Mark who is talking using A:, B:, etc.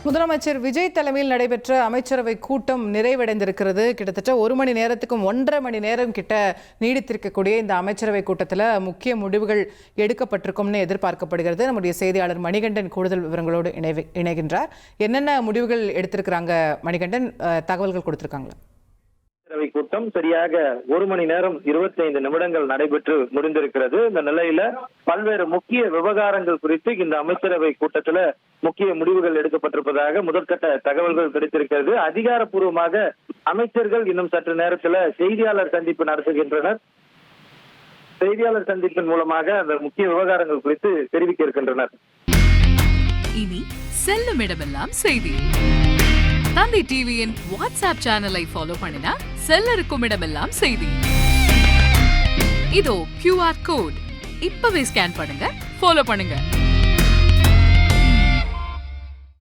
A: முதலமைச்சர் விஜய் தலைமையில் நடைபெற்ற அமைச்சரவை கூட்டம் நிறைவடைந்திருக்கிறது. கிட்டத்தட்ட 1 மணி நேரத்துக்கும் 1.5 மணி நேரம் கிட்ட நீடித்திருக்கக்கூடிய இந்த அமைச்சரவை கூட்டத்தில் முக்கிய முடிவுகள் எடுக்கப்பட்டிருக்கும்னு எதிர்பார்க்கப்படுகிறது. நம்முடைய செய்தியாளர் மணிகண்டன் கூடுதல் விவரங்களோடு இணைகின்றார். என்னென்ன முடிவுகள் எடுத்திருக்கிறாங்க மணிகண்டன், தகவல்கள் கொடுத்திருக்காங்களா?
B: அமைச்சரவை கூட்டம் சரியாக 1 மணி நேரம் 25 நிமிடங்கள் நடைபெற்று முடிந்திருக்கிறது. இந்த நிலையில பல்வேறு முக்கிய விவகாரங்கள் குறித்து இந்த அமைச்சரவை கூட்டத்துல முக்கிய முடிவுகள் எடுக்கப்பட்டிருப்பதாக முதற்கட்ட தகவல்கள் கிடைத்திருக்கிறது. அதிகாரப்பூர்வமாக அமைச்சர்கள் இன்னும் சற்று நேரத்துல செய்தியாளர் சந்திப்பு நடத்துகின்றனர். செய்தியாளர் சந்திப்பின் மூலமாக அந்த முக்கிய விவகாரங்கள் குறித்து தெரிவிக்க இருக்கின்றனர்.
C: இனி செல்லும் இடமெல்லாம் செய்தி. தந்தி டிவியின் வாட்ஸ்அப் சேனலை ஃபாலோ பண்ணினா செல்ல இருக்கும் இடமெல்லாம் செய்தி. இதோ QR கோட் இப்பவே ஸ்கேன் பண்ணுங்க, ஃபாலோ பண்ணுங்க.